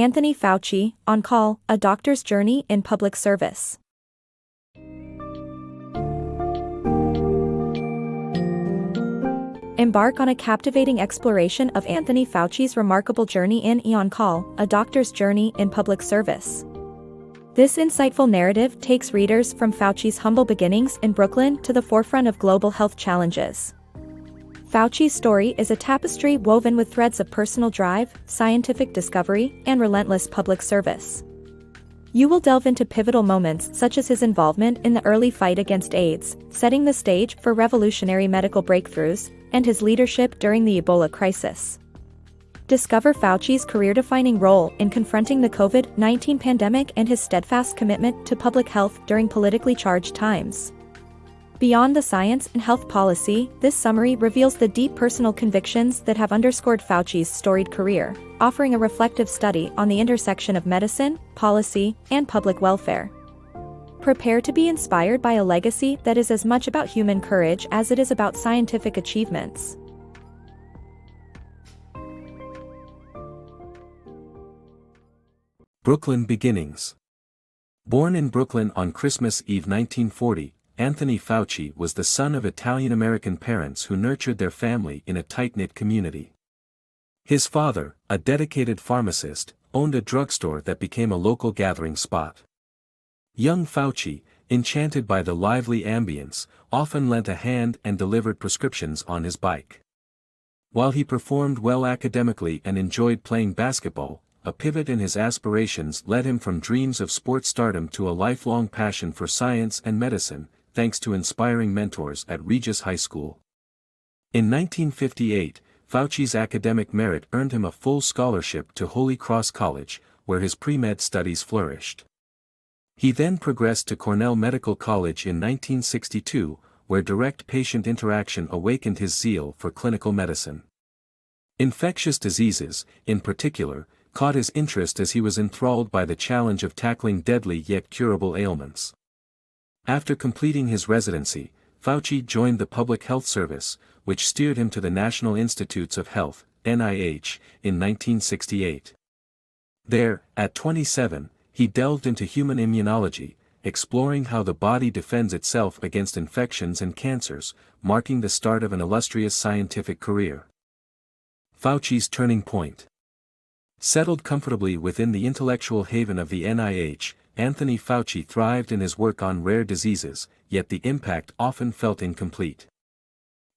Anthony Fauci, on call, a doctor's journey in public service. Embark on a captivating exploration of Anthony Fauci's remarkable journey in On Call, a doctor's journey in public service. This insightful narrative takes readers from Fauci's humble beginnings in Brooklyn to the forefront of global health challenges. Fauci's story is a tapestry woven with threads of personal drive, scientific discovery, and relentless public service. You will delve into pivotal moments such as his involvement in the early fight against AIDS, setting the stage for revolutionary medical breakthroughs, and his leadership during the Ebola crisis. Discover Fauci's career-defining role in confronting the COVID-19 pandemic and his steadfast commitment to public health during politically charged times. Beyond the science and health policy, this summary reveals the deep personal convictions that have underscored Fauci's storied career, offering a reflective study on the intersection of medicine, policy, and public welfare. Prepare to be inspired by a legacy that is as much about human courage as it is about scientific achievements. Brooklyn beginnings. Born in Brooklyn on Christmas Eve 1940, Anthony Fauci was the son of Italian-American parents who nurtured their family in a tight-knit community. His father, a dedicated pharmacist, owned a drugstore that became a local gathering spot. Young Fauci, enchanted by the lively ambience, often lent a hand and delivered prescriptions on his bike. While he performed well academically and enjoyed playing basketball, a pivot in his aspirations led him from dreams of sports stardom to a lifelong passion for science and medicine, thanks to inspiring mentors at Regis High School. In 1958, Fauci's academic merit earned him a full scholarship to Holy Cross College, where his pre-med studies flourished. He then progressed to Cornell Medical College in 1962, where direct patient interaction awakened his zeal for clinical medicine. Infectious diseases, in particular, caught his interest as he was enthralled by the challenge of tackling deadly yet curable ailments. After completing his residency, Fauci joined the Public Health Service, which steered him to the National Institutes of Health, NIH, in 1968. There, at 27, he delved into human immunology, exploring how the body defends itself against infections and cancers, marking the start of an illustrious scientific career. Fauci's turning point. Settled comfortably within the intellectual haven of the NIH, Anthony Fauci thrived in his work on rare diseases, yet the impact often felt incomplete.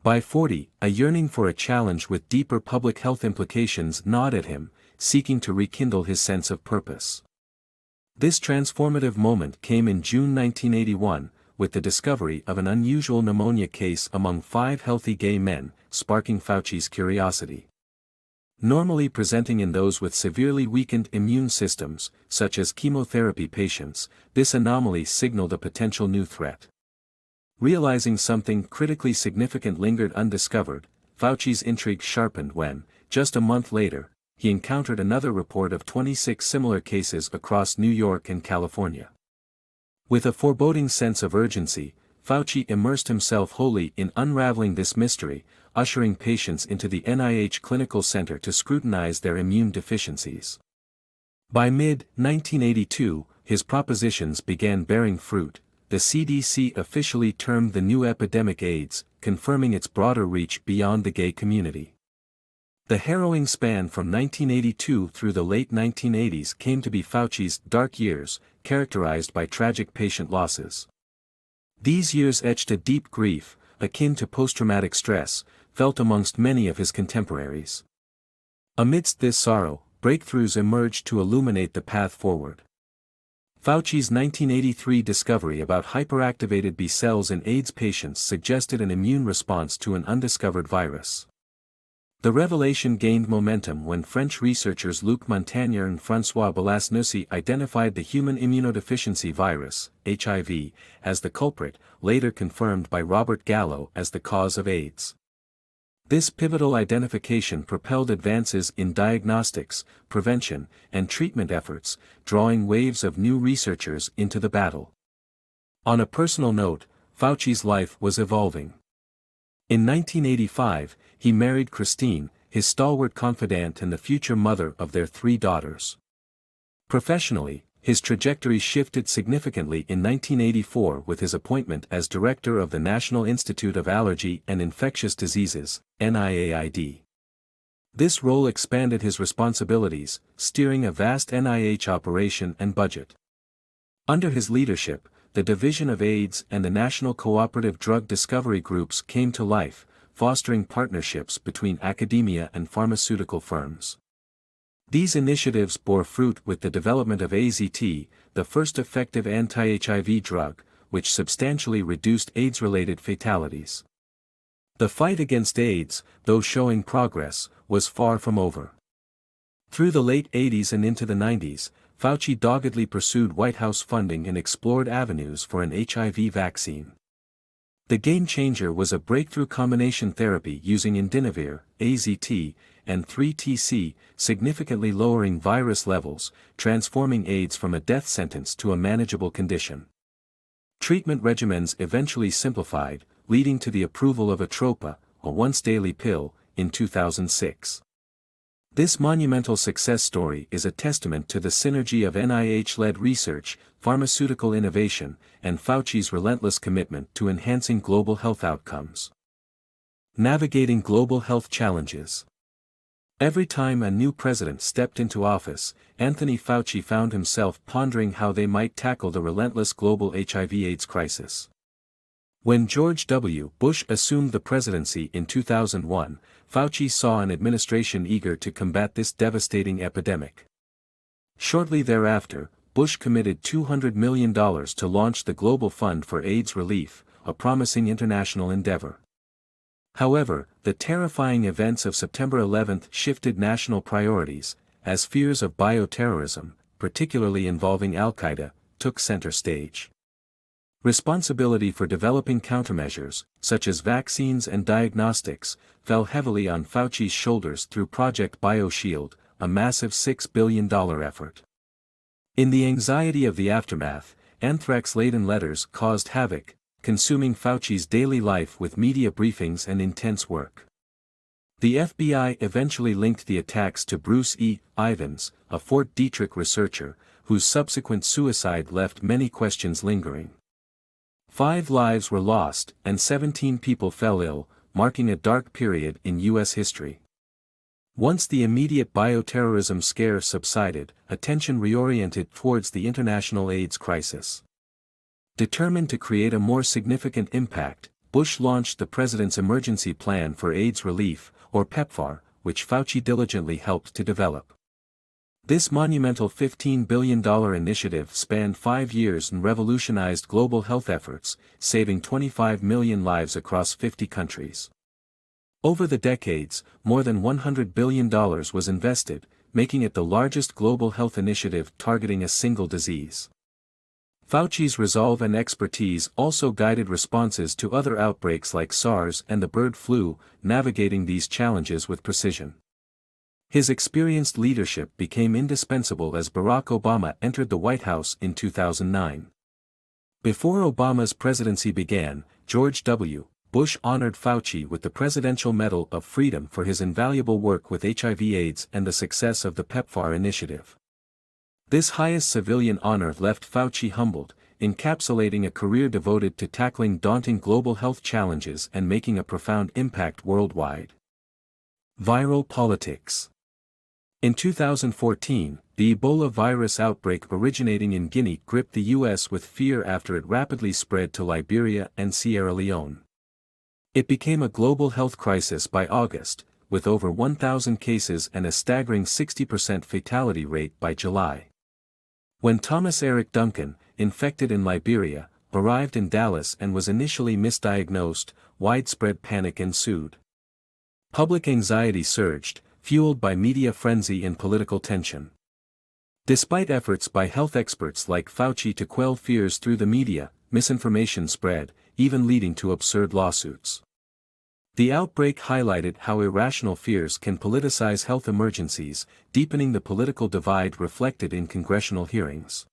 By 40, a yearning for a challenge with deeper public health implications gnawed at him, seeking to rekindle his sense of purpose. This transformative moment came in June 1981, with the discovery of an unusual pneumonia case among 5 healthy gay men, sparking Fauci's curiosity. Normally presenting in those with severely weakened immune systems, such as chemotherapy patients, this anomaly signaled a potential new threat. Realizing something critically significant lingered undiscovered, Fauci's intrigue sharpened when, just a month later, he encountered another report of 26 similar cases across New York and California. With a foreboding sense of urgency, Fauci immersed himself wholly in unraveling this mystery, ushering patients into the NIH Clinical Center to scrutinize their immune deficiencies. By mid-1982, his propositions began bearing fruit. The CDC officially termed the new epidemic AIDS, confirming its broader reach beyond the gay community. The harrowing span from 1982 through the late 1980s came to be Fauci's dark years, characterized by tragic patient losses. These years etched a deep grief, akin to post-traumatic stress, felt amongst many of his contemporaries. Amidst this sorrow, breakthroughs emerged to illuminate the path forward. Fauci's 1983 discovery about hyperactivated B cells in AIDS patients suggested an immune response to an undiscovered virus. The revelation gained momentum when French researchers Luc Montagnier and François Ballasnouci identified the human immunodeficiency virus, HIV, as the culprit, later confirmed by Robert Gallo as the cause of AIDS. This pivotal identification propelled advances in diagnostics, prevention, and treatment efforts, drawing waves of new researchers into the battle. On a personal note, Fauci's life was evolving. In 1985, he married Christine, his stalwart confidant and the future mother of their 3 daughters. Professionally, his trajectory shifted significantly in 1984 with his appointment as director of the National Institute of Allergy and Infectious Diseases, NIAID. This role expanded his responsibilities, steering a vast NIH operation and budget. Under his leadership, the Division of AIDS and the National Cooperative Drug Discovery Groups came to life, fostering partnerships between academia and pharmaceutical firms. These initiatives bore fruit with the development of AZT, the first effective anti-HIV drug, which substantially reduced AIDS-related fatalities. The fight against AIDS, though showing progress, was far from over. Through the late 80s and into the 90s, Fauci doggedly pursued White House funding and explored avenues for an HIV vaccine. The game-changer was a breakthrough combination therapy using indinavir, AZT, and 3-TC, significantly lowering virus levels, transforming AIDS from a death sentence to a manageable condition. Treatment regimens eventually simplified, leading to the approval of Atropa, a once-daily pill, in 2006. This monumental success story is a testament to the synergy of NIH-led research, pharmaceutical innovation, and Fauci's relentless commitment to enhancing global health outcomes. Navigating global health challenges. Every time a new president stepped into office, Anthony Fauci found himself pondering how they might tackle the relentless global HIV/AIDS crisis. When George W. Bush assumed the presidency in 2001, Fauci saw an administration eager to combat this devastating epidemic. Shortly thereafter, Bush committed $200 million to launch the Global Fund for AIDS Relief, a promising international endeavor. However, the terrifying events of September 11 shifted national priorities, as fears of bioterrorism, particularly involving Al-Qaeda, took center stage. Responsibility for developing countermeasures, such as vaccines and diagnostics, fell heavily on Fauci's shoulders through Project BioShield, a massive $6 billion effort. In the anxiety of the aftermath, anthrax-laden letters caused havoc, consuming Fauci's daily life with media briefings and intense work. The FBI eventually linked the attacks to Bruce E. Ivins, a Fort Detrick researcher, whose subsequent suicide left many questions lingering. 5 lives were lost, and 17 people fell ill, marking a dark period in U.S. history. Once the immediate bioterrorism scare subsided, attention reoriented towards the international AIDS crisis. Determined to create a more significant impact, Bush launched the President's Emergency Plan for AIDS Relief, or PEPFAR, which Fauci diligently helped to develop. This monumental $15 billion initiative spanned 5 years and revolutionized global health efforts, saving 25 million lives across 50 countries. Over the decades, more than $100 billion was invested, making it the largest global health initiative targeting a single disease. Fauci's resolve and expertise also guided responses to other outbreaks like SARS and the bird flu, navigating these challenges with precision. His experienced leadership became indispensable as Barack Obama entered the White House in 2009. Before Obama's presidency began, George W. Bush honored Fauci with the Presidential Medal of Freedom for his invaluable work with HIV/AIDS and the success of the PEPFAR initiative. This highest civilian honor left Fauci humbled, encapsulating a career devoted to tackling daunting global health challenges and making a profound impact worldwide. Viral politics. In 2014, the Ebola virus outbreak originating in Guinea gripped the U.S. with fear after it rapidly spread to Liberia and Sierra Leone. It became a global health crisis by August, with over 1,000 cases and a staggering 60% fatality rate by July. When Thomas Eric Duncan, infected in Liberia, arrived in Dallas and was initially misdiagnosed, widespread panic ensued. Public anxiety surged, fueled by media frenzy and political tension. Despite efforts by health experts like Fauci to quell fears through the media, misinformation spread, even leading to absurd lawsuits. The outbreak highlighted how irrational fears can politicize health emergencies, deepening the political divide reflected in congressional hearings.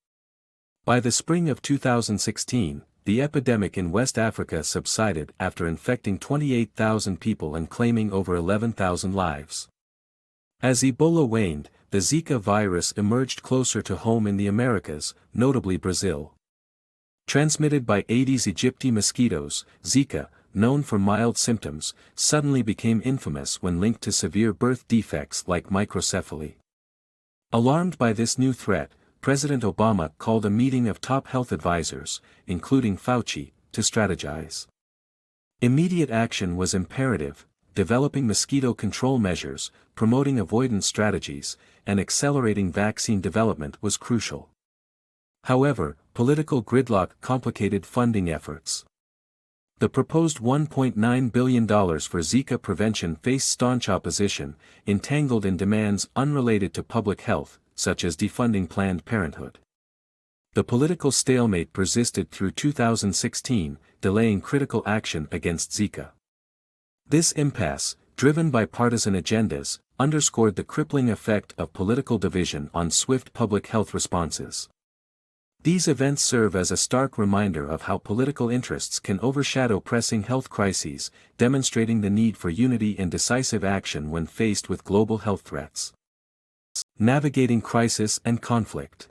By the spring of 2016, the epidemic in West Africa subsided after infecting 28,000 people and claiming over 11,000 lives. As Ebola waned, the Zika virus emerged closer to home in the Americas, notably Brazil. Transmitted by Aedes aegypti mosquitoes, Zika, known for mild symptoms, suddenly became infamous when linked to severe birth defects like microcephaly. Alarmed by this new threat, President Obama called a meeting of top health advisors, including Fauci, to strategize. Immediate action was imperative, developing mosquito control measures, promoting avoidance strategies, and accelerating vaccine development was crucial. However, political gridlock complicated funding efforts. The proposed $1.9 billion for Zika prevention faced staunch opposition, entangled in demands unrelated to public health, such as defunding Planned Parenthood. The political stalemate persisted through 2016, delaying critical action against Zika. This impasse, driven by partisan agendas, underscored the crippling effect of political division on swift public health responses. These events serve as a stark reminder of how political interests can overshadow pressing health crises, demonstrating the need for unity and decisive action when faced with global health threats. Navigating crisis and conflict.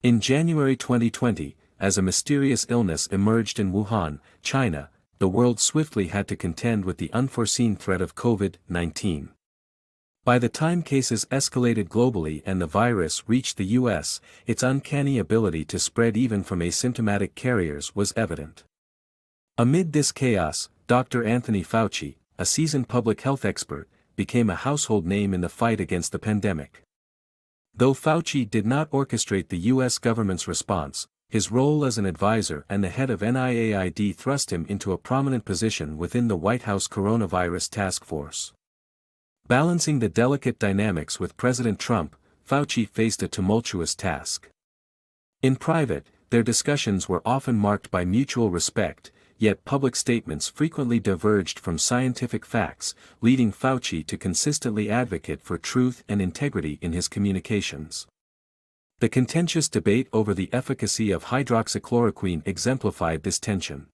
In January 2020, as a mysterious illness emerged in Wuhan, China, the world swiftly had to contend with the unforeseen threat of COVID-19. By the time cases escalated globally and the virus reached the US, its uncanny ability to spread even from asymptomatic carriers was evident. Amid this chaos, Dr. Anthony Fauci, a seasoned public health expert, became a household name in the fight against the pandemic. Though Fauci did not orchestrate the US government's response, his role as an advisor and the head of NIAID thrust him into a prominent position within the White House Coronavirus Task Force. Balancing the delicate dynamics with President Trump, Fauci faced a tumultuous task. In private, their discussions were often marked by mutual respect, yet public statements frequently diverged from scientific facts, leading Fauci to consistently advocate for truth and integrity in his communications. The contentious debate over the efficacy of hydroxychloroquine exemplified this tension.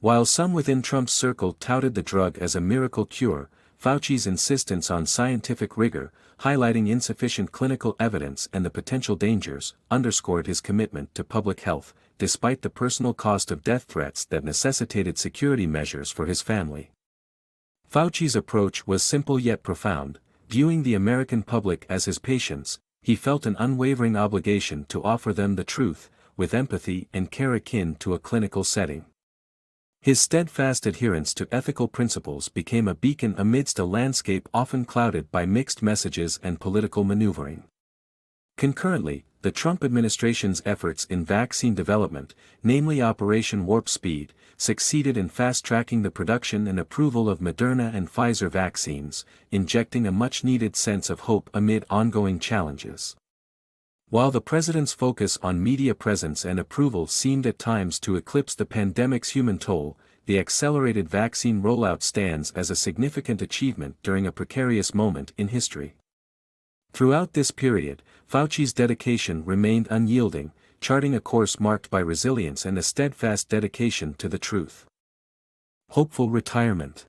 While some within Trump's circle touted the drug as a miracle cure, Fauci's insistence on scientific rigor, highlighting insufficient clinical evidence and the potential dangers, underscored his commitment to public health, despite the personal cost of death threats that necessitated security measures for his family. Fauci's approach was simple yet profound. Viewing the American public as his patients, he felt an unwavering obligation to offer them the truth, with empathy and care akin to a clinical setting. His steadfast adherence to ethical principles became a beacon amidst a landscape often clouded by mixed messages and political maneuvering. Concurrently, the Trump administration's efforts in vaccine development, namely Operation Warp Speed, succeeded in fast-tracking the production and approval of Moderna and Pfizer vaccines, injecting a much-needed sense of hope amid ongoing challenges. While the president's focus on media presence and approval seemed at times to eclipse the pandemic's human toll, the accelerated vaccine rollout stands as a significant achievement during a precarious moment in history. Throughout this period, Fauci's dedication remained unyielding, charting a course marked by resilience and a steadfast dedication to the truth. Hopeful retirement.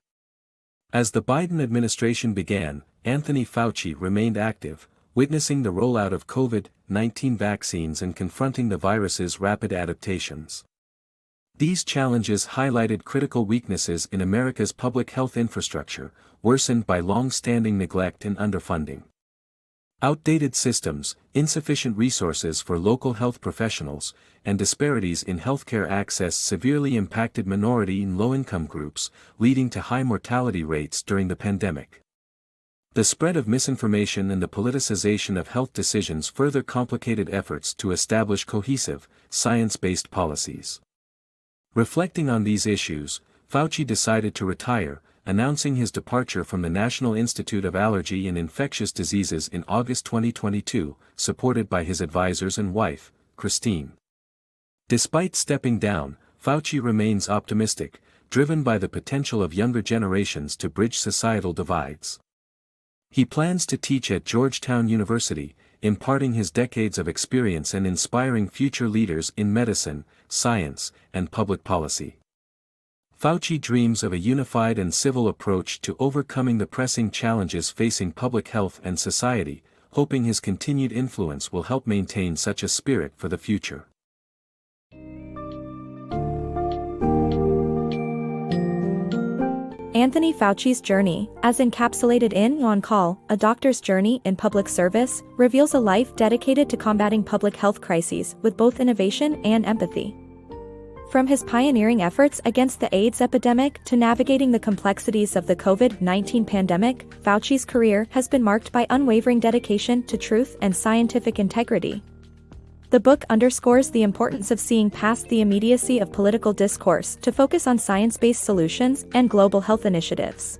As the Biden administration began, Anthony Fauci remained active, witnessing the rollout of COVID-19 vaccines and confronting the virus's rapid adaptations. These challenges highlighted critical weaknesses in America's public health infrastructure, worsened by long-standing neglect and underfunding. Outdated systems, insufficient resources for local health professionals, and disparities in healthcare access severely impacted minority and low-income groups, leading to high mortality rates during the pandemic. The spread of misinformation and the politicization of health decisions further complicated efforts to establish cohesive, science-based policies. Reflecting on these issues, Fauci decided to retire, announcing his departure from the National Institute of Allergy and Infectious Diseases in August 2022, supported by his advisors and wife, Christine. Despite stepping down, Fauci remains optimistic, driven by the potential of younger generations to bridge societal divides. He plans to teach at Georgetown University, imparting his decades of experience and inspiring future leaders in medicine, science, and public policy. Fauci dreams of a unified and civil approach to overcoming the pressing challenges facing public health and society, hoping his continued influence will help maintain such a spirit for the future. Anthony Fauci's journey, as encapsulated in On Call, A Doctor's Journey in Public Service, reveals a life dedicated to combating public health crises with both innovation and empathy. From his pioneering efforts against the AIDS epidemic to navigating the complexities of the COVID-19 pandemic, Fauci's career has been marked by unwavering dedication to truth and scientific integrity. The book underscores the importance of seeing past the immediacy of political discourse to focus on science-based solutions and global health initiatives.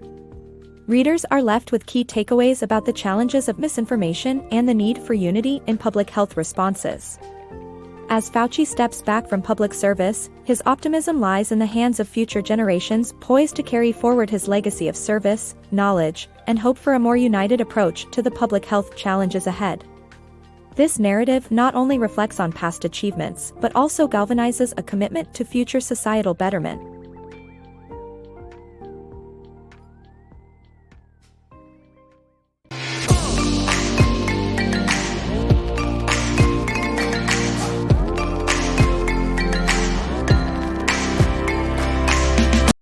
Readers are left with key takeaways about the challenges of misinformation and the need for unity in public health responses. As Fauci steps back from public service, his optimism lies in the hands of future generations poised to carry forward his legacy of service, knowledge, and hope for a more united approach to the public health challenges ahead. This narrative not only reflects on past achievements but also galvanizes a commitment to future societal betterment.